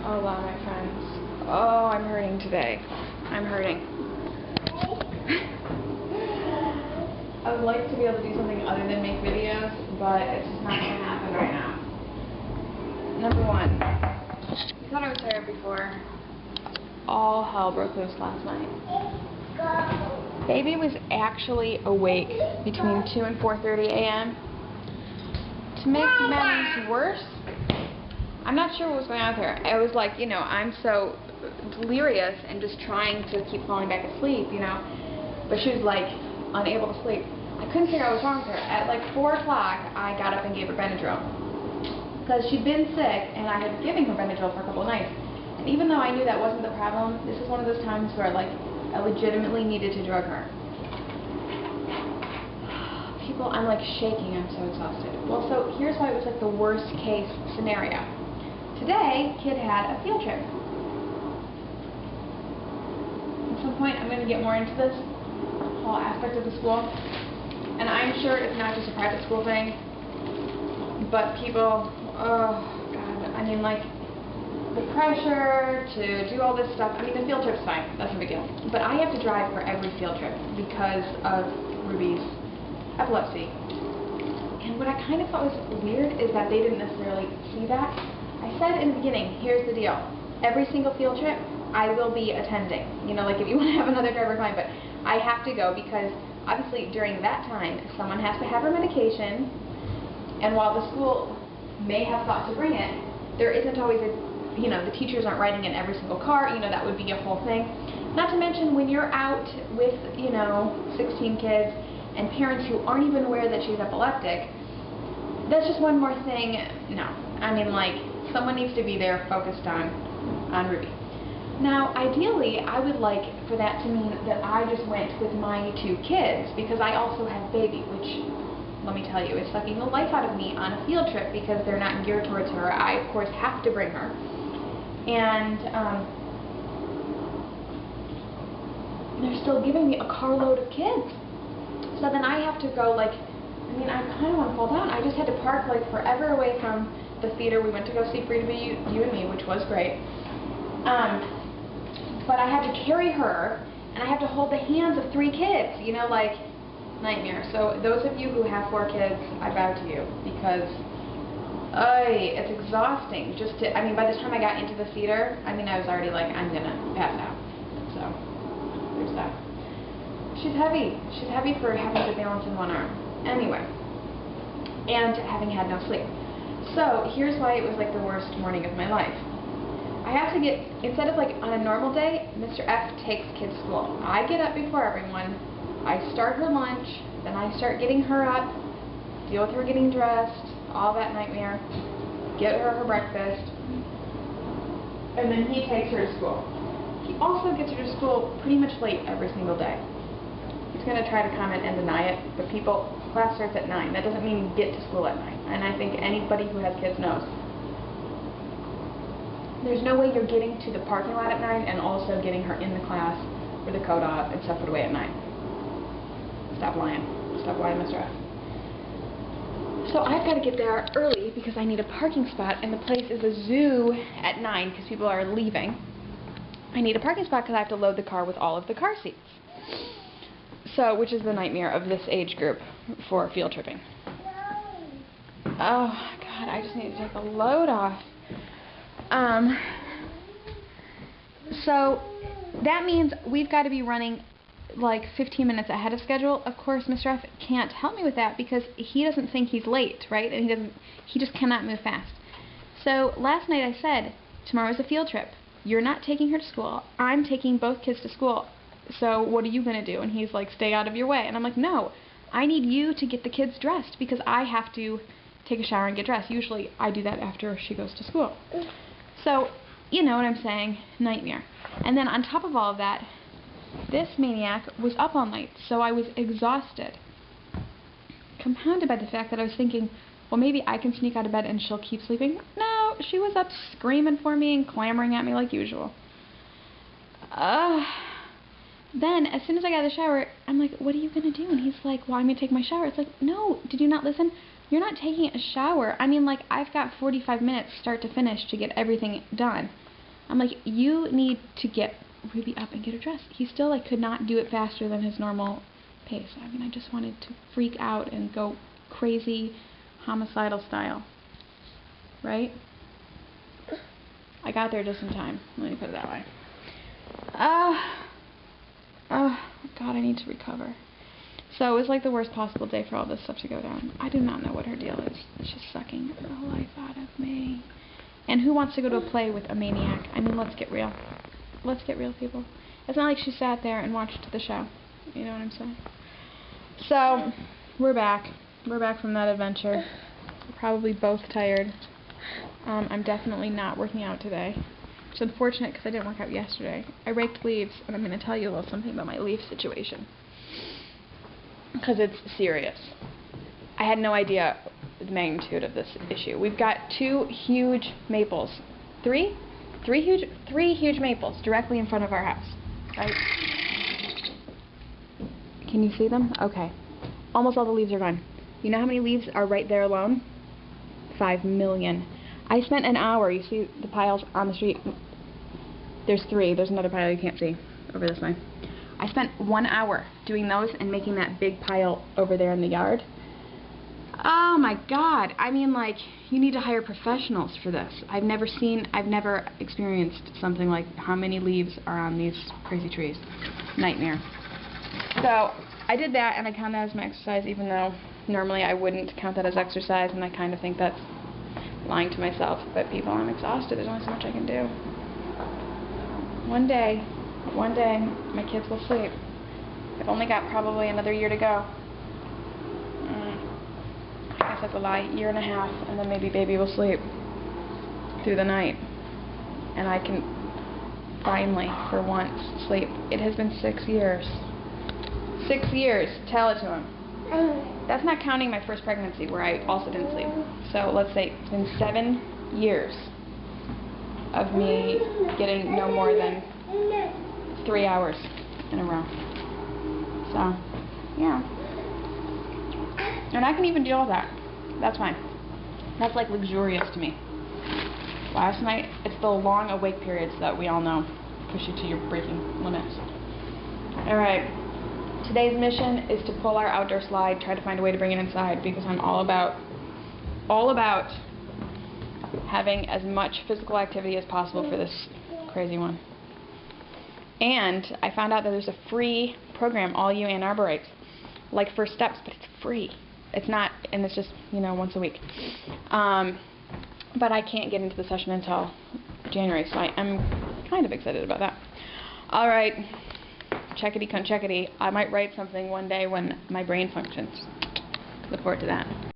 Oh wow, my friends. Oh, I'm hurting today. I'm hurting. I would like to be able to do something other than make videos, but it's just not going to happen right now. Number one, you thought I was tired before. All hell broke loose last night. Baby was actually awake between 2 and 4:30 a.m. To make matters worse, I'm not sure what was going on with her. I was like, I'm so delirious and just trying to keep falling back asleep, but she was like unable to sleep. I couldn't figure out what was wrong with her. At like 4 o'clock, I got up and gave her Benadryl because she'd been sick and I had given her Benadryl for a couple of nights. And even though I knew that wasn't the problem, this is one of those times where like I legitimately needed to drug her. People, I'm like shaking. I'm so exhausted. Well, so here's why it was like the worst case scenario. Today, kid had a field trip. At some point, I'm going to get more into this whole aspect of the school. And I'm sure it's not just a private school thing, but people, oh God, I mean like the pressure to do all this stuff. I mean the field trip's fine, that's no big deal. But I have to drive for every field trip because of Ruby's epilepsy. And what I kind of thought was weird is that they didn't necessarily see that. I said in the beginning, here's the deal. Every single field trip, I will be attending. Like if you want to have another driver, fine, but I have to go because obviously during that time, someone has to have her medication, and while the school may have thought to bring it, there isn't always the teachers aren't riding in every single car, that would be a whole thing. Not to mention when you're out with, 16 kids and parents who aren't even aware that she's epileptic, that's just one more thing. No, I mean like, someone needs to be there focused on Ruby. Now, ideally, I would like for that to mean that I just went with my 2 kids, because I also have baby, which, let me tell you, is sucking the life out of me on a field trip because they're not geared towards her. I, of course, have to bring her. And they're still giving me a carload of kids. So then I have to go, I kind of want to fall down. I just had to park, forever away from the theater. We went to go see Free to Be You and Me, which was great. But I had to carry her, and I have to hold the hands of 3 kids, nightmare. So those of you who have 4 kids, I bow to you, because it's exhausting. By the time I got into the theater, I was already like, I'm gonna pass out. So there's that. She's heavy. She's heavy for having to balance in one arm. Anyway, and having had no sleep. So here's why it was like the worst morning of my life. I have to instead of on a normal day, Mr. F takes kids to school. I get up before everyone, I start her lunch, then I start getting her up, deal with her getting dressed, all that nightmare, get her breakfast, and then he takes her to school. He also gets her to school pretty much late every single day. He's going to try to comment and deny it, but class starts at 9. That doesn't mean you get to school at 9, and I think anybody who has kids knows. There's no way you're getting to the parking lot at 9 and also getting her in the class with a coat on and stuff put away at 9. Stop lying. Stop lying, Mr. F. So I've got to get there early because I need a parking spot, and the place is a zoo at 9 because people are leaving. I need a parking spot because I have to load the car with all of the car seats. So, which is the nightmare of this age group for field tripping. Oh, God, I just need to take the load off. So that means we've got to be running 15 minutes ahead of schedule. Of course, Mr. F can't help me with that because he doesn't think he's late, right? And he just cannot move fast. So last night I said, tomorrow's a field trip. You're not taking her to school. I'm taking both kids to school. So what are you going to do? And he's like, stay out of your way. And I'm like, no, I need you to get the kids dressed because I have to take a shower and get dressed. Usually I do that after she goes to school. So, you know what I'm saying, nightmare. And then on top of all of that, this maniac was up all night, so I was exhausted. Compounded by the fact that I was thinking, well, maybe I can sneak out of bed and she'll keep sleeping. No, she was up screaming for me and clamoring at me like usual. Then, as soon as I got out of the shower, I'm like, what are you going to do? And he's like, well, I'm going to take my shower. It's like, no, did you not listen? You're not taking a shower. I've got 45 minutes start to finish to get everything done. I'm like, you need to get Ruby up and get her dressed. He still like could not do it faster than his normal pace. I mean, I just wanted to freak out and go crazy homicidal style. Right? I got there just in time. Let me put it that way. God, I need to recover. So it was like the worst possible day for all this stuff to go down. I do not know what her deal is. She's sucking the life out of me. And who wants to go to a play with a maniac? I mean, let's get real. Let's get real, people. It's not like she sat there and watched the show. You know what I'm saying? So, we're back. We're back from that adventure. We're probably both tired. I'm definitely not working out today. It's unfortunate because I didn't work out yesterday. I raked leaves, and I'm going to tell you a little something about my leaf situation. Because it's serious. I had no idea the magnitude of this issue. We've got 2 huge maples. 3 huge maples directly in front of our house. Right? Can you see them? Okay. Almost all the leaves are gone. You know how many leaves are right there alone? 5 million. I spent an hour. You see the piles on the street? There's 3. There's another pile you can't see over this way. I spent 1 hour doing those and making that big pile over there in the yard. Oh my God. I mean, like, you need to hire professionals for this. I've never experienced something like how many leaves are on these crazy trees. Nightmare. So, I did that and I count that as my exercise, even though normally I wouldn't count that as exercise, and I kind of think that's lying to myself. But people, I'm exhausted. There's only so much I can do. One day, my kids will sleep. I've only got probably another year to go. I guess that's a lie. 1.5 years, and then maybe baby will sleep through the night. And I can finally, for once, sleep. It has been 6 years. 6 years. Tell it to him. That's not counting my first pregnancy where I also didn't sleep. So let's say it's been 7 years of me getting no more than 3 hours in a row. So, yeah. And I can even deal with that. That's fine. That's like luxurious to me. Last night, it's the long awake periods that we all know push you to your breaking limits. Alright. Today's mission is to pull our outdoor slide, try to find a way to bring it inside, because I'm all about having as much physical activity as possible for this crazy one. And I found out that there's a free program, all you Ann Arborites, like First Steps, but it's free. It's not, and it's just, once a week. But I can't get into the session until January, so I'm kind of excited about that. All right, checkity cunt checkity. I might write something one day when my brain functions. Look forward to that.